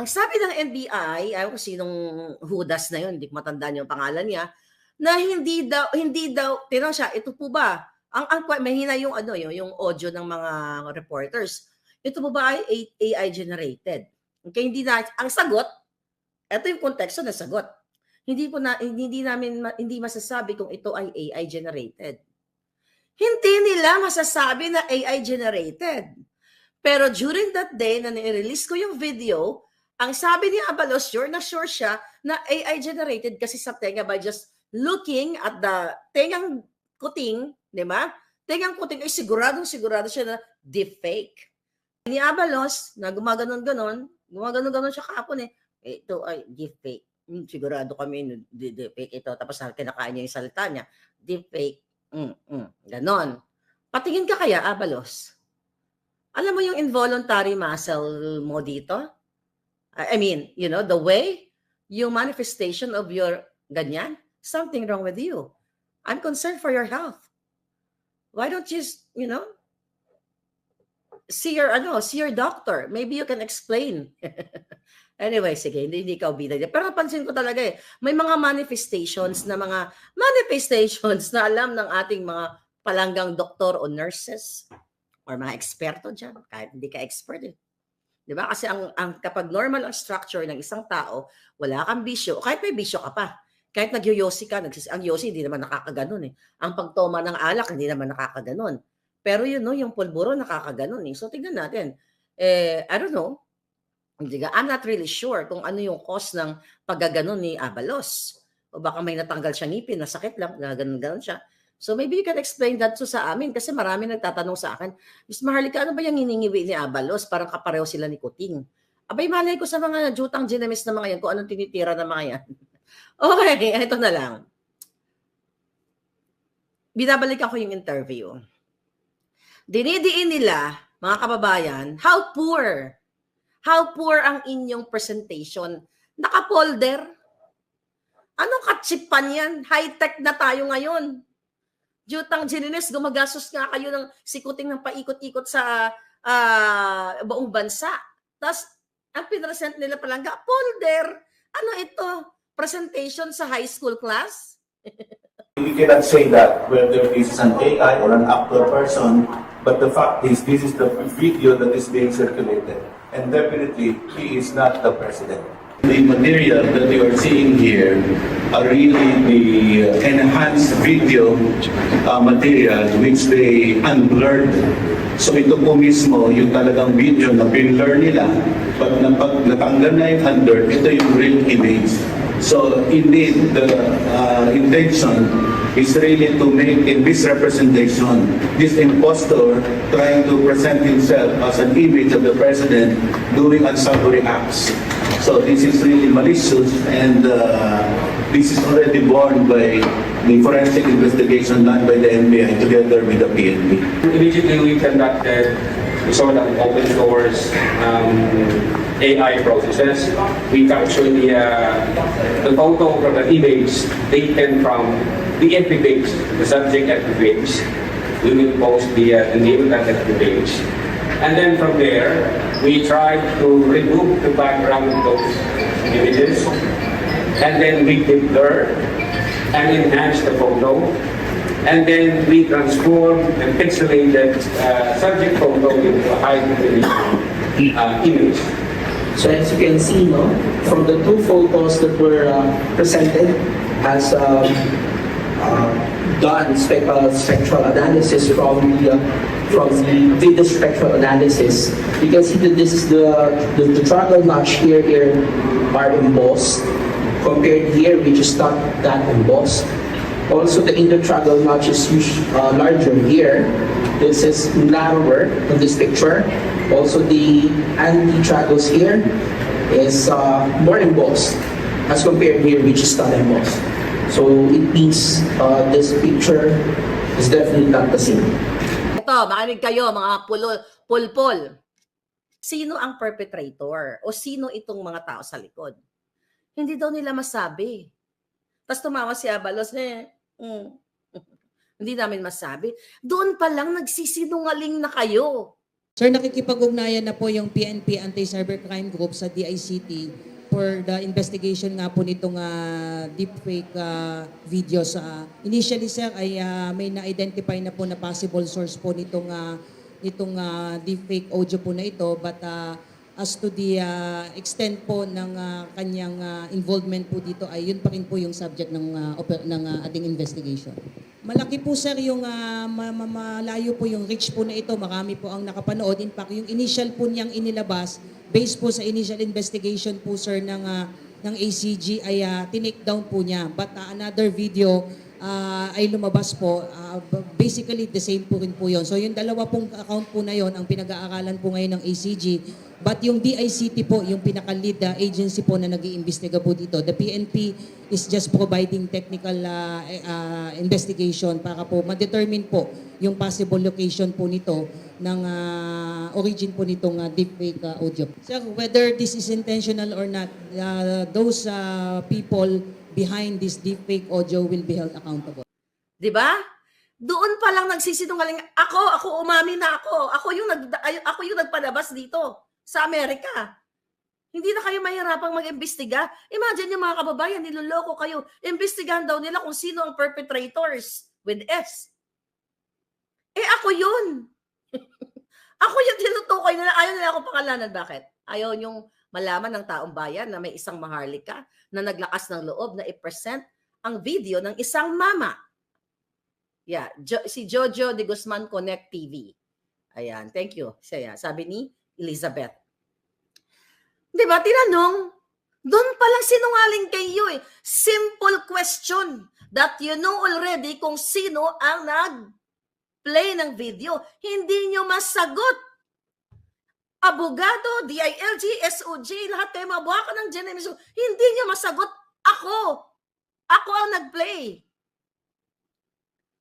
Ang sabi ng NBI, ayaw ko sinong Judas na yun, hindi ko matandaan yung pangalan niya, na hindi daw tinanong siya, ito po ba, mahina yung ano, yung audio ng mga reporters. Ito po ba ay AI generated? Okay, ang sagot, ito yung konteksto ng sagot. Hindi masasabi kung ito ay AI generated. Hindi nila masasabi na AI generated. Pero during that day na nirelease ko yung video, ang sabi ni Abalos, sure siya na AI generated kasi sa tenga by just looking at the tengang kuting, di ba? Tengang kuting ay sigurado siya na deepfake. Ni Abalos, na gumaganon siya kahapon ito ay deepfake. Sigurado kami deepfake ito. Tapos kinakain niya yung salita niya. Deepfake. Ganon. Patingin ka kaya, Abalos? Alam mo yung involuntary muscle mo dito? I mean, the way, yung manifestation of your ganyan, something wrong with you. I'm concerned for your health. Why don't you, see your doctor. Maybe you can explain. Anyway, sige, hindi ka bida. Pero napansin ko talaga may mga manifestations na alam ng ating mga palanggang doktor o nurses or mga eksperto dyan, kahit hindi ka expert Di ba? Kasi kapag normal ang structure ng isang tao, wala kang bisyo, kahit may bisyo ka pa, kahit nagyoyosi ka, ang yosi hindi naman nakakaganon Ang pagtoma ng alak, hindi naman nakakaganon. Pero yung pulburo nakakaganon So tingnan natin. I don't know. I'm not really sure kung ano yung cause ng paggaganon ni Abalos. O baka may natanggal siya ngipin, nasakit lang, gaganon siya. So maybe you can explain that sa amin kasi marami nagtatanong sa akin, Miss Maharlika, ano ba yung hiningiwi ni Abalos? Parang kapareho sila ni Kuting. Abay, malay ko sa mga jutang ginamis na mga yan kung anong tinitira na mga yan. Okay, ito na lang. Binabalikan ko yung interview. Dinidiin nila, mga kababayan, how poor ang inyong presentation. Naka-folder. Anong katsipan yan? High-tech na tayo ngayon. Jutang Ginines, gumagastos nga kayo ng sikuting ng paikot-ikot sa buong bansa. Tapos, ang pinresent nila palangga, folder. Ano ito? Presentation sa high school class? We cannot say that whether this is an AI or an actual person, but the fact is this is the video that is being circulated. And definitely, he is not the president. The material that you are seeing here are really the enhanced video material which they unblurred. So ito po mismo yung talagang video na pinblur nila, but pag natanggal na yung unblurred, ito yung real image. So indeed, the intention is really to make a misrepresentation. This impostor trying to present himself as an image of the president doing unsavory acts. So this is really malicious, and this is already borne by the forensic investigation done by the NBI together with the PNP. Immediately we conducted sort of open source AI processes. We captured the photo from the image taken from the FB page, the subject FB page. We will post the name of that FB page. And then from there, we tried to remove the background of those images, and then we did blur and enhance the photo, and then we transformed and pixelated subject photo into a high definition image. So as you can see, from the two photos that were presented as done spectral analysis from the video spectral analysis, you can see that this is the triangle notch here are embossed. Compared here, which is not that embossed. Also, the intertriangle notch is larger here. This is narrower in this picture. Also, the anti-triangles here is more embossed as compared here, which is not embossed. So it means this picture is definitely not the same. Ito, makinig kayo mga pulpol. Sino ang perpetrator? O sino itong mga tao sa likod? Hindi daw nila masabi. Tapos tumawa si Abalos, hindi namin masabi. Doon pa lang nagsisinungaling na kayo. Sir, nakikipag-ugnayan na po yung PNP Anti-Cybercrime Group sa DICT for the investigation nga po nitong deepfake videos. Initially, sir, ay may na-identify na po na possible source po nitong deepfake audio po na ito. But as to the extent po ng kanyang involvement po dito, ay yun pa rin po yung subject ng ating investigation. Malaki po sir yung malayo po yung reach po na ito. Marami po ang nakapanood. In fact, yung initial po niyang inilabas, based po sa initial investigation po sir ng ACG ay tinake down po niya. But another video ay lumabas po. Basically, the same po rin po yun. So yung dalawa pong account po na yon ang pinag-aaralan po ngayon ng ACG. But yung DICT po, yung pinaka-lead agency po na nag-iimbestiga po dito. The PNP is just providing technical investigation para po ma-determine po yung possible location po nito ng origin po nitong deepfake audio. Sir, whether this is intentional or not, those people behind this deepfake audio will be held accountable. 'Di ba? Doon pa lang nagsisinungaling ako umami na ako. Ako yung nagpalabas dito sa Amerika. Hindi na kayo mahirapang mag-imbestiga. Imagine yung mga kababayan, niloloko kayo. Imbestigahan daw nila kung sino ang perpetrators with S. Ako yun. Ako yung tinutukoy nila. Ayaw nila akong pangalanan. Bakit? Ayaw yung malaman ng taong bayan na may isang maharlika na naglakas ng loob na i-present ang video ng isang mama. Yeah, si Jojo de Guzman Connect TV. Ayan, thank you. Sabi ni Elizabeth. Di ba, tinanong, doon palang sinungaling kayo eh. Simple question that you know already kung sino ang nag-play ng video. Hindi nyo masagot. Abogado, DILG, SOJ, lahat kayo mabuhakan ng GNMSO. Hindi nyo masagot. Ako ang nag-play.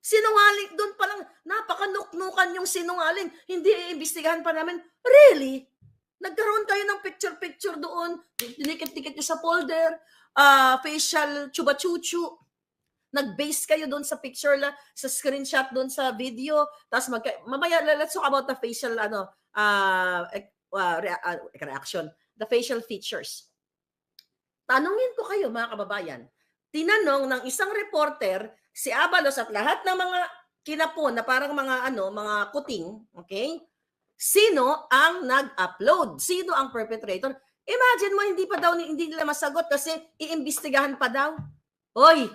Sinungaling, doon palang napakanuknukan yung sinungaling. Hindi iimbestigahan pa namin. Really? Nagkaroon kayo ng picture-picture doon, dinikit-dikit nyo sa folder, facial chuba-chuchu. Nag-base kayo doon sa picture, sa screenshot doon sa video. Tapos mamaya, let's talk about the facial reaction, the facial features. Tanungin ko kayo mga kababayan, tinanong ng isang reporter, si Abalos at lahat ng mga kinapon na parang mga kuting, okay? Sino ang nag-upload? Sino ang perpetrator? Imagine mo, hindi nila masagot kasi iimbestigahan pa daw. Hoy,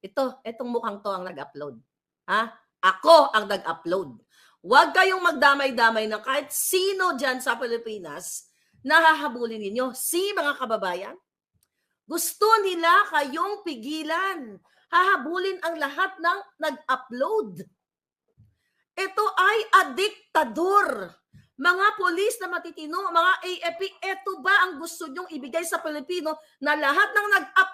itong mukhang to ang nag-upload. Ha? Ako ang nag-upload. Huwag kayong magdamay-damay na kahit sino dyan sa Pilipinas na hahabulin ninyo. Mga kababayan, gusto nila kayong pigilan. Hahabulin ang lahat ng nag-upload. Ito ay adiktador. Mga polis na matitino, mga AFP, ito ba ang gusto nyong ibigay sa Pilipino na lahat ng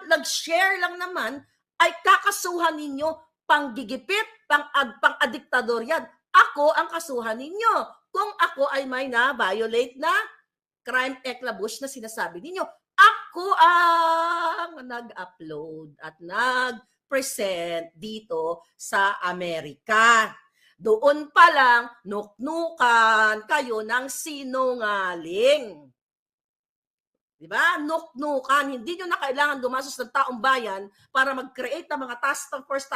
nag-share lang naman ay kakasuhan ninyo panggigipit, pang-adiktador yan. Ako ang kasuhan ninyo kung ako ay may na-violate na crime eclabush na sinasabi ninyo. Ako ang nag-upload at nag-present dito sa Amerika. Doon pa lang, nuknukan kayo ng sinungaling. Diba? Nuknukan. Hindi nyo na kailangan gumastos ng taong bayan para mag-create ng mga task force.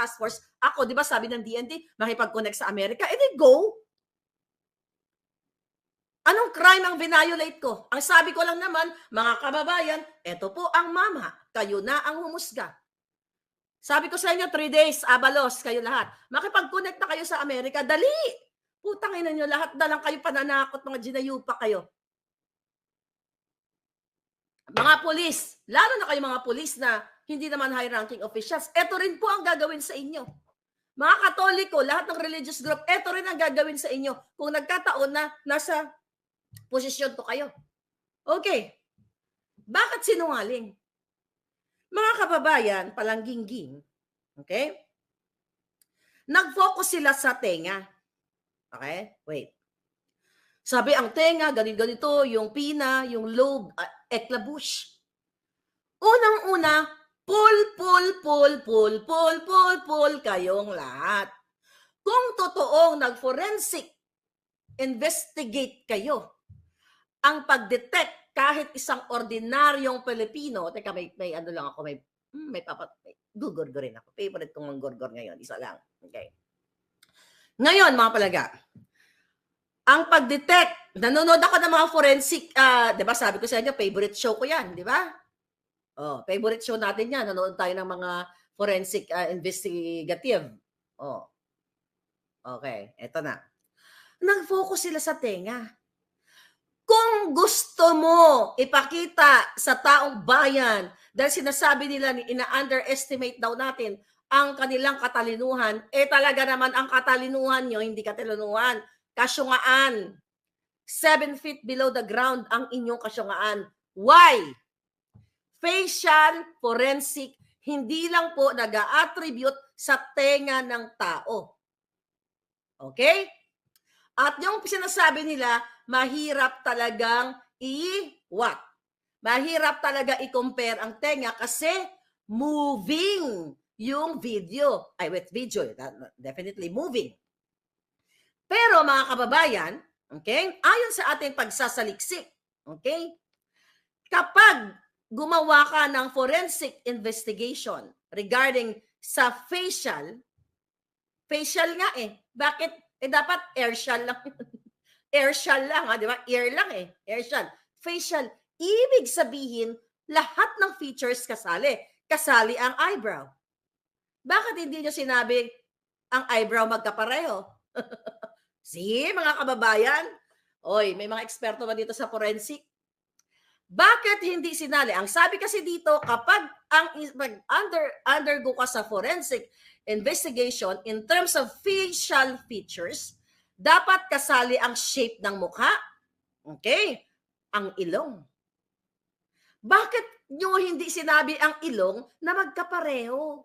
Ako, di ba sabi ng DND, makipag-connect sa Amerika, edi go. Anong crime ang violate ko? Ang sabi ko lang naman, mga kababayan, eto po ang mama. Kayo na ang humusga. Sabi ko sa inyo, 3 days, Abalos, kayo lahat. Makipag-connect na kayo sa Amerika, dali. Putang ina nyo, lahat na lang kayo pananakot, mga ginayupa kayo. Mga pulis, lalo na kayo mga pulis na hindi naman high-ranking officials, eto rin po ang gagawin sa inyo. Mga Katoliko, lahat ng religious group, eto rin ang gagawin sa inyo kung nagkataon na nasa posisyon to kayo. Okay. Bakit sinungaling? Mga kababayan, palanggingging, okay? Nag-focus sila sa tenga. Okay? Wait. Sabi ang tenga, ganito, yung pina, yung lobe, eclabush. Unang-una, pull kayong lahat. Kung totoong nag-forensic investigate kayo. Ang pag-detect kahit isang ordinaryong Pilipino, teka, may ano lang ako, may gugurgurin ako. Favorite kong manggurgur ngayon, isa lang. Okay. Ngayon, mga palaga, ang pag-detect, nanonood ako ng mga forensic, di ba sabi ko sa inyo, favorite show ko yan, di ba? Oh, favorite show natin yan. Nanonood tayo ng mga forensic investigative. Oh. Okay, eto na. Nag-focus sila sa tenga. Kung gusto mo ipakita sa taong bayan dahil sinasabi nila ina-underestimate daw natin ang kanilang katalinuhan, talaga naman ang katalinuhan nyo, hindi katalinuhan, kasyungaan. 7 feet below the ground ang inyong kasyungaan. Why? Facial forensic, hindi lang po nag-a-attribute sa tenga ng tao. Okay? At yung sinasabi nila, mahirap talagang what? Mahirap talaga i-compare ang tenga kasi moving yung video. Video, definitely moving. Pero mga kababayan, okay, ayon sa ating pagsasaliksik, okay, kapag gumawa ka ng forensic investigation regarding sa facial nga Bakit? Dapat airshal lang. Airshal lang, di ba? Ear lang Airshal. Facial. Ibig sabihin, lahat ng features kasali. Kasali ang eyebrow. Bakit hindi nyo sinabi ang eyebrow magkapareho? See, mga kababayan? Oy, may mga eksperto ba dito sa forensic? Bakit hindi sinali? Ang sabi kasi dito, kapag undergo ka sa forensic investigation in terms of facial features, dapat kasali ang shape ng mukha, okay, ang ilong. Bakit nyo hindi sinabi ang ilong na magkapareho?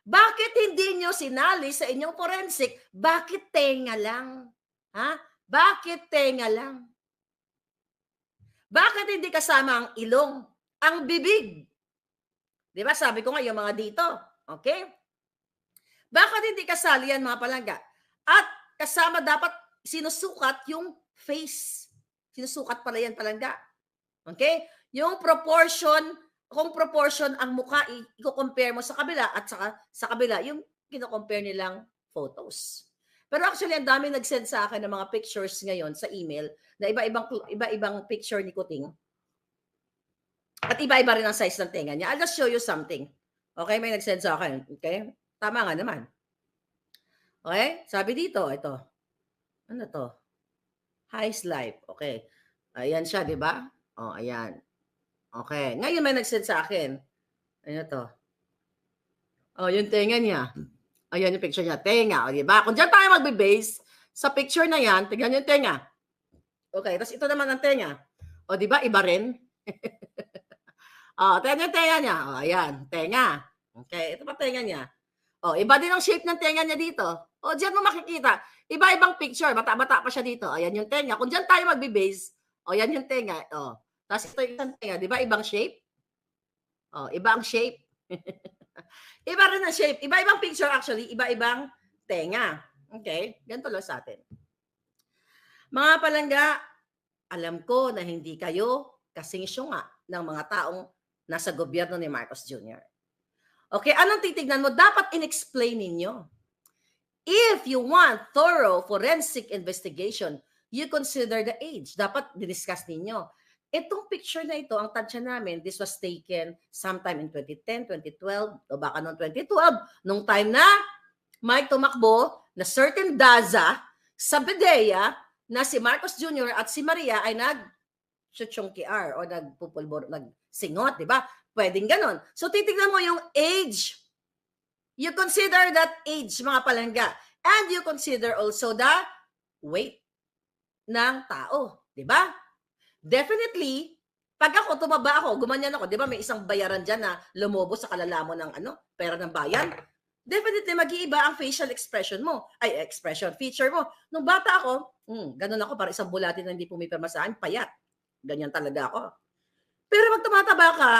Bakit hindi nyo sinali sa inyong forensic? Bakit tenga lang? Ha? Bakit tenga lang? Bakit hindi kasama ang ilong? Ang bibig? Di ba? Sabi ko nga yung mga dito. Okay? Bakit hindi kasali yan, mga palangga? At kasama dapat sinusukat yung face. Sinusukat pala yan, palangga. Okay? Yung proportion, kung proportion ang mukha, i-compare mo sa kabila at sa kabila, yung kino-compare nilang photos. Pero actually, ang dami nag-send sa akin ng mga pictures ngayon sa email na iba-ibang picture ni Kuting. At iba-iba rin ang size ng tenga niya. I'll just show you something. Okay? May nag-send sa akin. Okay? Tama nga naman. Okay? Sabi dito, ito. Ano to? High's Life. Okay. Ayan siya, di ba? Oh, ayan. Okay. Ngayon may nag-send sa akin. Ano to? Oh, yung tenga niya. Ayan yung picture niya. Tenga. O, di ba? Kung dyan tayo magbe-base sa picture na yan, tingnan yung tenga. Okay. Tapos ito naman ang tenga. O, di ba? Iba rin. Oh, tingnan yung tenga niya. O, ayan. Tenga. Okay. Ito pa tenga niya. O, iba din ang shape ng tenga niya dito. O, dyan mo makikita. Iba-ibang picture. Bata-bata pa siya dito. Ayan yung tenga. Kung dyan tayo magbe-base, o, yan yung tenga. O. Tapos ito yung tenga. Di ba? Ibang shape. O, iba ang shape. Iba rin ang shape. Iba-ibang picture actually. Iba-ibang tenga. Okay? Ganito lang sa atin. Mga palangga, alam ko na hindi kayo kasing syunga ng mga taong nasa gobyerno ni Marcos Jr. Okay? Anong titignan mo? Dapat in-explain ninyo. If you want thorough forensic investigation, you consider the age. Dapat discuss ninyo. Itong picture na ito, ang tansya namin, this was taken sometime in 2010, 2012, o baka noong 2012, nung time na Mike tumakbo, na certain Daza sa Bedea, na si Marcos Jr. at si Maria ay nag-chuchongkiar o nagsingot, di ba? Pwedeng ganon. So titignan mo yung age. You consider that age, mga palangga. And you consider also the weight ng tao, di ba? Definitely, pag ako, tumaba ako, gumanyan ako, di ba may isang bayaran dyan na lumobo sa kalalamo ng pera ng bayan? Definitely, mag-iiba ang facial expression mo. Feature mo. Nung bata ako, ganun ako, para isang bulati na hindi pumipirma sa akin, payat. Ganyan talaga ako. Pero pag tumataba ka,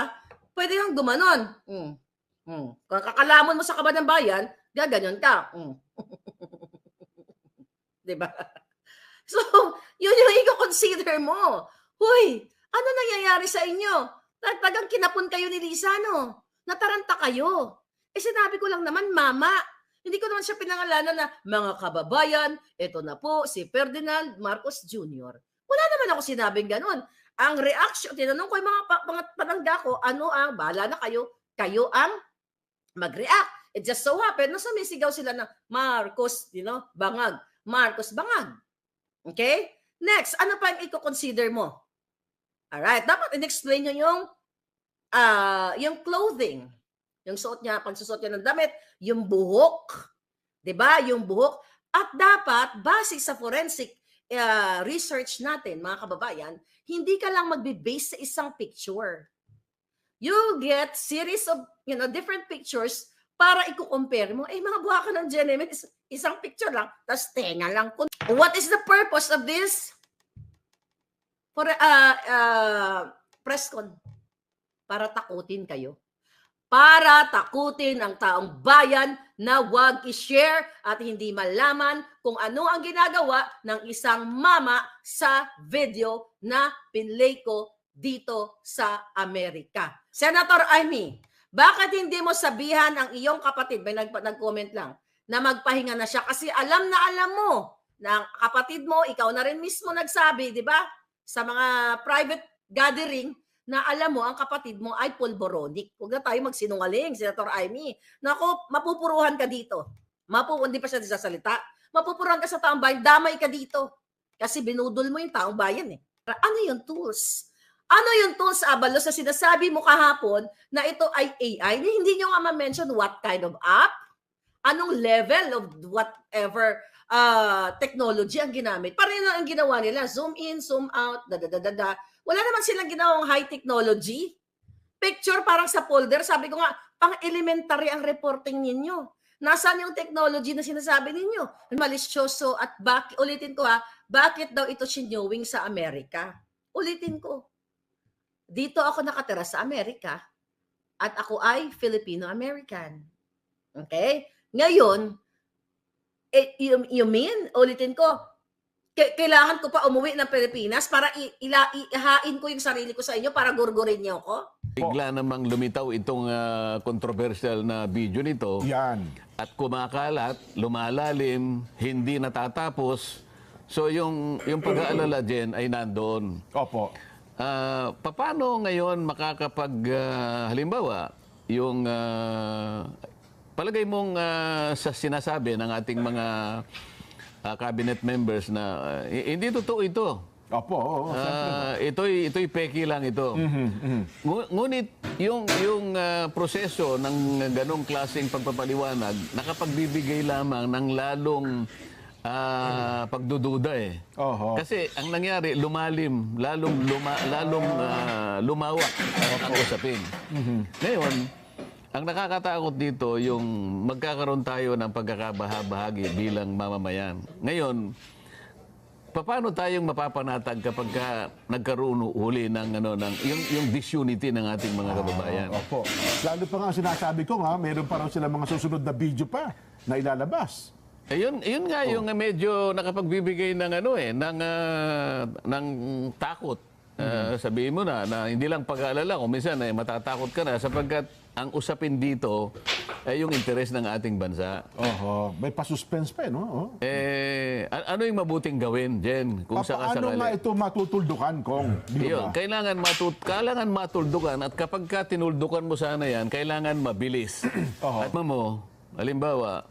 pwede kang gumanon. Kung kakalamon mo sa kaba ng bayan, gaganyan ka. Di ba? So, yun yung i-consider mo. Huy, ano nangyayari sa inyo? Tagang kinapon kayo ni Lisa, no? Nataranta kayo. Eh, sinabi ko lang naman, mama. Hindi ko naman siya pinangalanan na, mga kababayan, ito na po si Ferdinand Marcos Jr. Wala naman ako sinabing ganun. Ang reaction, tinanong ko yung mga panangga ko, ano ang, bahala na kayo ang mag-react. It just so happened na sumisigaw sila ng Marcos, bangag. Marcos, bangag. Okay? Next, ano pa yung i-consider mo? Alright, dapat in-explain nyo yung clothing. Yung suot niya, pagsusot niya ng damit, yung buhok. 'Di ba? Yung buhok. At dapat, base sa forensic research natin, mga kababayan, hindi ka lang magbe-base sa isang picture. You get series of different pictures para i-compare mo. Eh, mga buha ka ng Genemin, isang picture lang, tapos tenga lang. What is the purpose of this? For press con. Para takutin kayo. Para takutin ang taong bayan na wag i-share at hindi malaman kung ano ang ginagawa ng isang mama sa video na pinlay ko dito sa Amerika. Senator Amy, bakit hindi mo sabihan ang iyong kapatid, may nag-comment lang, na magpahinga na siya kasi alam mo na ang kapatid mo, ikaw na rin mismo nagsabi, di ba? Sa mga private gathering, na alam mo, ang kapatid mo ay pulboronic. Huwag na tayo magsinungaling, Senator Amy. Naku, mapupuruhan ka dito. Hindi pa siya sasalita. Mapupuruhan ka sa taong bayan, damay ka dito. Kasi binudol mo yung taong bayan eh. Ano yung tools? Ano yung tools, Abalos, na sinasabi mo kahapon na ito ay AI? Hindi nyo nga ma-mention what kind of app? Anong level of whatever technology ang ginamit? Pareho ang ginawa nila. Zoom in, zoom out, Wala naman silang ginawang high technology. Picture parang sa folder. Sabi ko nga, pang-elementary ang reporting ninyo. Nasaan yung technology na sinasabi ninyo? Malisyoso at ulitin ko bakit daw ito sinewing sa Amerika? Ulitin ko. Dito ako nakatira sa Amerika at ako ay Filipino-American. Okay? Ngayon, you mean, ulitin ko, kailangan ko pa umuwi ng Pilipinas para ihain ko yung sarili ko sa inyo para gurgurin niyo ako? Bigla namang lumitaw itong controversial na video nito. Yan. At kumakalat, lumalalim, hindi natatapos. So yung pag-aalala dyan ay nandoon. Opo. Paano ngayon halimbawa, yung palagay mong sa sinasabi ng ating mga cabinet members na hindi totoo ito. Opo, Ito'y peki lang ito. Ngunit yung proseso ng ganong klaseng pagpapaliwanag nakapagbibigay lamang ng lalong pagdududa eh. Kasi ang nangyari, lalong lumawak ang usapin. Ngayon, ang nakakatakot dito, yung magkakaroon tayo ng pagkakabahabahagi bilang mamamayan. Ngayon, paano tayong mapapanatag kapag nagkaroon uli ng yung disunity ng ating mga kababayan? Opo. Lalo pa nga sinasabi ko meron pa raw sila mga susunod na video pa na ilalabas. Ayun nga yung medyo nakapagbibigay ng ng takot. Sabihin mo na hindi lang pag-aalala, kung minsan matatakot ka na sapagkat ang usapin dito ay yung interes ng ating bansa. May pa-suspense pa no? Ano yung mabuting gawin, Jen? Kung Paano nga ito matutuldukan, Kong? Kailangan matuldukan at kapag ka tinuldukan mo sana yan, kailangan mabilis. At halimbawa,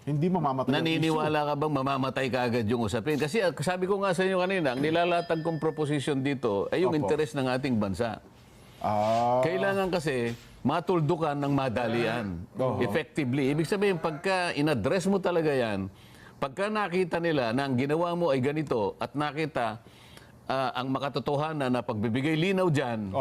hindi mamamatay. Naniniwala ka bang mamamatay ka agad yung usapin? Kasi sabi ko nga sa inyo kanina, ang nilalatag kong proposition dito ay yung interes ng ating bansa. Kailangan kasi matuldukan ng madalian. Effectively. Ibig sabihin, pagka in-address mo talaga yan, pagka nakita nila na ang ginawa mo ay ganito at nakita ang makatotohanan na pagbibigay linaw dyan,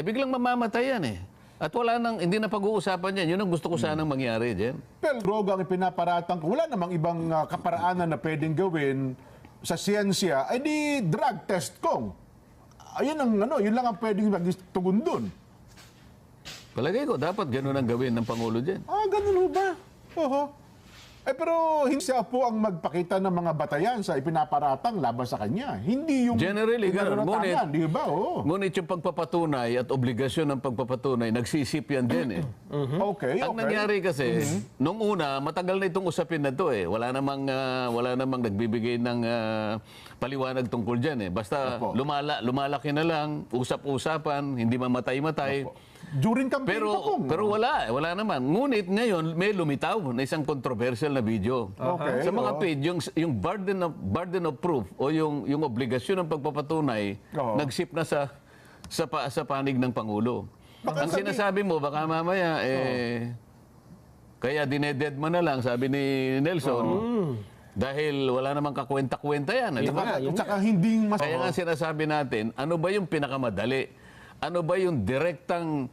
biglang mamamatay yan eh. At hindi na pag-uusapan yan. Yun ang gusto ko sanang mangyari, Jen. Pero droga ang ipinaparatang ko. Wala namang ibang kaparaanan na pwedeng gawin sa siyensya. Ay di drug test, Kong. Ayun yun lang ang pwedeng magtugon dun. Palagay ko, dapat ganun ang gawin ng Pangulo dyan. Ganun ho ba? Pero hindi siya po ang magpakita ng mga batayan sa ipinaparatang laban sa kanya. Hindi yung Generally, ganun. pinaratangan, di ba? Oo. Ngunit yung pagpapatunay at obligasyon ng pagpapatunay, nagsisip yan din eh. Okay, Ang okay. nangyari kasi, nung una, matagal na itong usapin na to eh. Wala namang nagbibigay ng paliwanag tungkol dyan eh. Basta Opo. lumalaki na lang, usap-usapan, hindi mamatay-matay. During campaign pa kung. Pero wala naman. Ngunit ngayon, may lumitaw na isang controversial na video. Okay, Sa mga oo. page, yung burden of proof o yung obligasyon ng pagpapatunay, Oo. nagsip na sa panig ng Pangulo. Baka Ang sinasabi mo, baka mamaya, kaya dineded mo na lang, sabi ni Nelson, dahil wala namang kakwenta-kwenta yan. Di ba? At saka hindi mas... Kaya nga sinasabi natin, ano ba yung pinakamadali? Ano ba yung direktang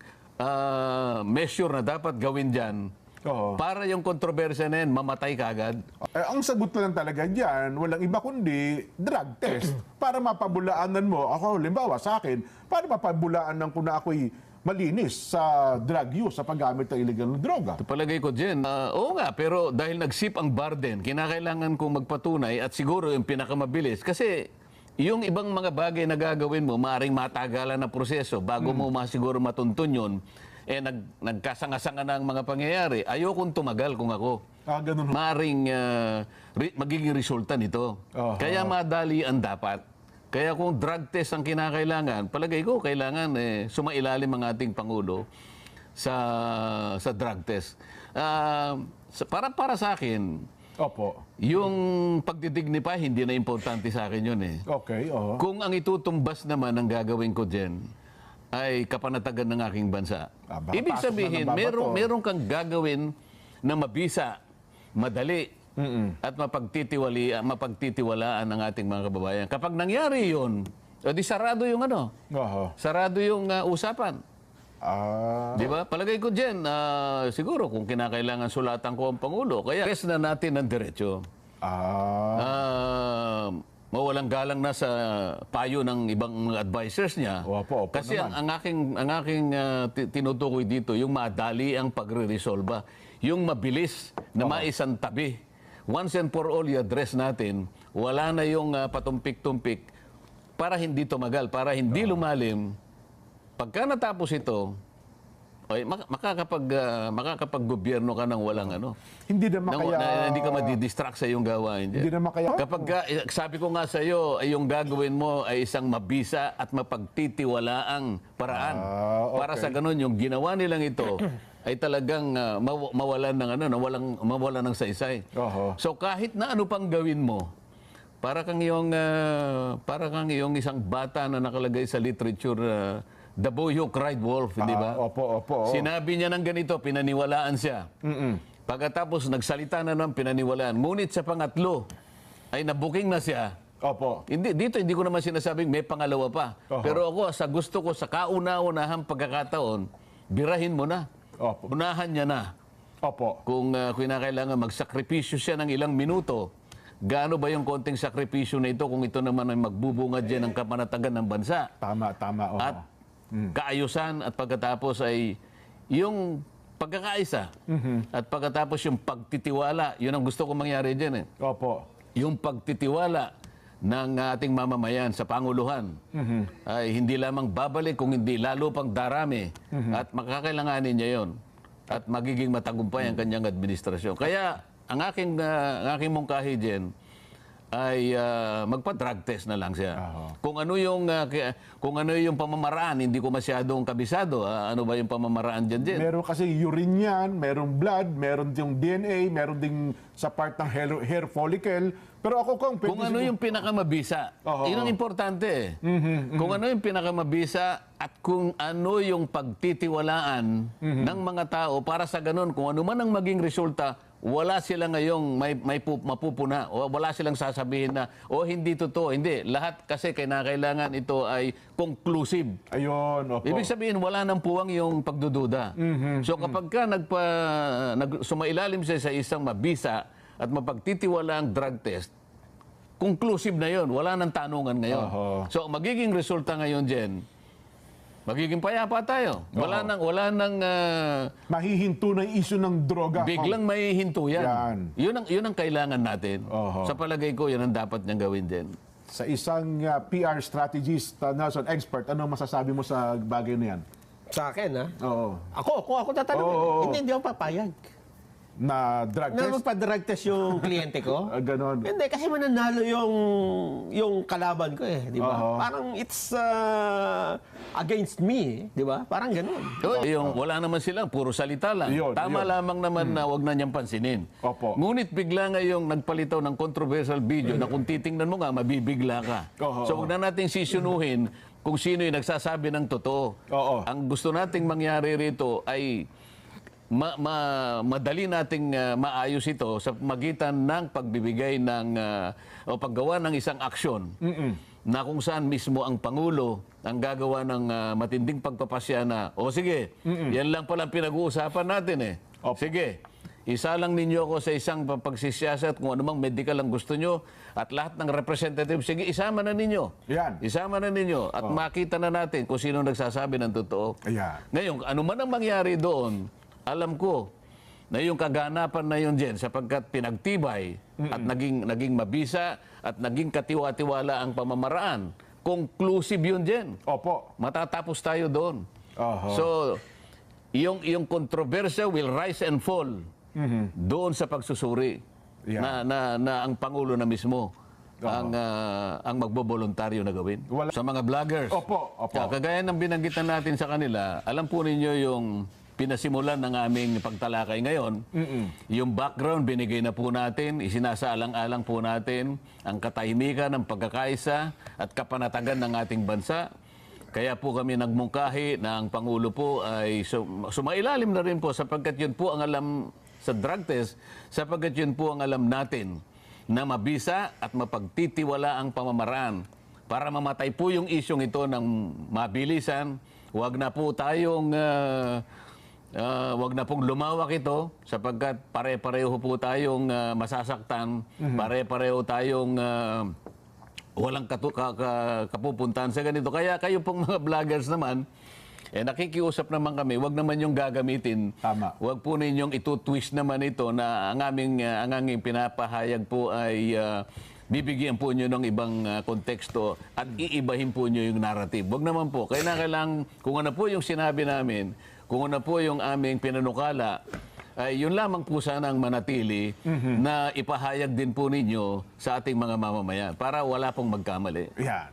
measure na dapat gawin dyan Oo. para yung kontrobersya na yan mamatay kagad? Ang sagot na lang talaga dyan, walang iba kundi drug test. Para mapabulaanan mo, ako, limbawa sa akin, para mapabulaanan ko na ako'y malinis sa drug use, sa paggamit ng illegal na droga. Palagay ko dyan, oo nga, pero dahil nagsip ang burden, kinakailangan kong magpatunay at siguro yung pinakamabilis. Kasi yung ibang mga bagay na gagawin mo, maaaring matagalan na proseso bago mo masiguro matuntun yun, nagkasanga-sanga na ang mga pangyayari. Ayokong tumagal kung ako. Ganun. Maaaring magiging resulta nito. Aha. Kaya madali ang dapat. Kaya kung drug test ang kinakailangan, palagay ko kailangan sumailalim ang ating Pangulo sa drug test. Para sa akin, Opo. yung pagdidignify, hindi na importante sa akin yun eh. Okay, oo. Kung ang itutumbas naman ang gagawin ko dyan ay kapanatagan ng aking bansa. Baka Ibig pasok sabihin, na ng babato. meron kang gagawin na mabisa, madali, at mapagtitiwalaan ng ating mga kababayan. Kapag nangyari yun, di sarado yung Oo. sarado yung usapan. Ah, Di ba? Palagay ko dyan, siguro kung kinakailangan sulatan ko ang Pangulo, kaya press na natin ng diretso. Mawalang galang na sa payo ng ibang mga advisors niya. Opo, Kasi naman. ang aking tinutukoy dito, yung madali ang pagre-resolba. Yung mabilis na maisantabi. Once and for all, i-address natin, wala na yung patumpik-tumpik para hindi tumagal, para hindi lumalim. Pagka natapos ito, makakapag-gobyerno ka ng walang hindi naman kaya... hindi ka madidistract sa iyong gawain dyan. Hindi naman kaya... Kapag sabi ko nga sa iyo, ay yung gagawin mo ay isang mabisa at mapagtitiwalaang paraan. Okay. Para sa ganun, yung ginawa nilang ito ay talagang mawalan ng saysay. Oho. So kahit na ano pang gawin mo, para kang iyong isang bata na nakalagay sa literature, the boy who cried wolf, di ba? Opo. Sinabi niya ng ganito, pinaniwalaan siya. Pagkatapos nagsalita na ng pinaniwalaan. Ngunit sa pangatlo, ay nabuking na siya. Opo. Dito hindi ko naman sinasabing may pangalawa pa. Oho. Pero ako, sa gusto ko, sa kauna-unahang pagkakataon, birahin mo na. Opo. Unahan niya na. Opo. Kung kinakailangan magsakripisyo siya ng ilang minuto, gaano ba yung konting sakripisyo na ito kung ito naman ay magbubungad dyan ng kapanatagan ng bansa? Tama. Oo. At kaayusan at pagkatapos ay yung pagkakaisa at pagkatapos yung pagtitiwala, yun ang gusto kong mangyari dyan eh. Opo. Yung pagtitiwala ng ating mamamayan sa Panguluhan ay hindi lamang babalik kung hindi lalo pang darami at makakailanganin niya yon at magiging matagumpay ang kanyang administrasyon. Kaya ang aking mungkahi dyan ay magpa-drug test na lang siya. Kung ano yung pamamaraan, hindi ko masyadong kabisado. Ano ba yung pamamaraan diyan? Meron kasi urine yan, meron blood, meron yung DNA, meron ding sa part ng hair follicle. Pero ako Kung ano yung pinakamabisa. Yun ang importante. Kung ano yung pinakamabisa at kung ano yung pagtitiwalaan ng mga tao para sa ganun, kung ano man ang maging resulta, wala sila ngayong mapupuna o wala silang sasabihin na hindi totoo. Hindi. Lahat kasi kailangan ito ay conclusive. Ayun, opo. Ibig sabihin, wala nang puwang yung pagdududa. So kapag ka sumailalim siya sa isang mabisa at mapagtitiwala ang drug test, conclusive na yon. Wala nang tanungan ngayon. So magiging resulta ngayon dyan, Magiging payapa tayo. Wala nang Mahihinto na yung issue ng droga. biglang may hinto yan. Yan. Yun ang kailangan natin. Oho. Sa palagay ko, yan ang dapat niyang gawin din. Sa isang PR strategist, Nelson, expert, ano masasabi mo sa bagay na yan? Sa akin, ha? Oo. Kung ako tatanungin, Oo. hindi ako papayag. Na drug Na test? magpa-drug test yung kliyente ko. Ganon. Hindi, kasi mananalo yung kalaban ko eh, di ba? Oo. Parang it's against me, di ba? Parang ganun. Yung wala naman silang, puro salita lang. Yun, Tama yun. lamang naman na wag na niyang pansinin. Opo. Ngunit bigla ngayong nagpalitaw ng controversial video na kung titingnan mo nga, mabibigla ka. Oo. So wag na nating sisinuhin kung sino yung nagsasabi ng totoo. Oo. Ang gusto nating mangyari rito ay madali nating maayos ito sa magitan ng pagbibigay ng o paggawa ng isang aksyon na kung saan mismo ang Pangulo ang gagawa ng matinding pagpapasya na, o sige, yan lang pala ang pinag-uusapan natin eh. Opo. Sige, isa lang ninyo ako sa isang pagsisiyasat kung anumang medical ang gusto nyo at lahat ng representative, sige, isama na ninyo. Yan. Isama na ninyo at makita na natin kung sino nagsasabi ng totoo. Ayan. Ngayon, ano man ang mangyari doon, alam ko na yung kaganapan na yun dyan sapagkat pinagtibay at naging mabisa at naging katiwa-tiwala ang pamamaraan. Conclusive yun dyan. Opo. Matatapos tayo doon. Oho. So, yung kontrobersya will rise and fall doon sa pagsusuri Yeah. na ang Pangulo na mismo ang magboboluntaryo na gawin. Wala- Sa mga vloggers. Opo, opo. Kagaya ng binanggitan natin sa kanila, alam po ninyo yung pinasimulan ng aming pagtalakay ngayon. Yung background, binigay na po natin, isinasaalang-alang po natin ang katahimikan ng pagkakaisa at kapanatagan ng ating bansa. Kaya po kami nagmungkahi na ang Pangulo po ay sumailalim na rin po sapagkat yun po ang alam sa drug test, sapagkat yun po ang alam natin na mabisa at mapagtitiwala ang pamamaraan para mamatay po yung isyong ito ng mabilisan. Huwag na po tayong wag na pong lumawak ito sapagkat pare-pareho po tayong masasaktan, pare-pareho tayong walang kapupuntahan sa ganito. Kaya kayo pong mga vloggers naman, nakikiusap naman kami, wag naman yung gagamitin. Tama. Wag po ninyong itutwist naman ito na ang aming pinapahayag po ay bibigyan po nyo ng ibang konteksto at iibahin po nyo yung narrative. Wag naman po. Kailangan, kung ano po yung sinabi namin, kung ano po yung aming pinanukala, ay yun lamang po sana ang manatili na ipahayag din po ninyo sa ating mga mamamayan para wala pong magkamali. Yan.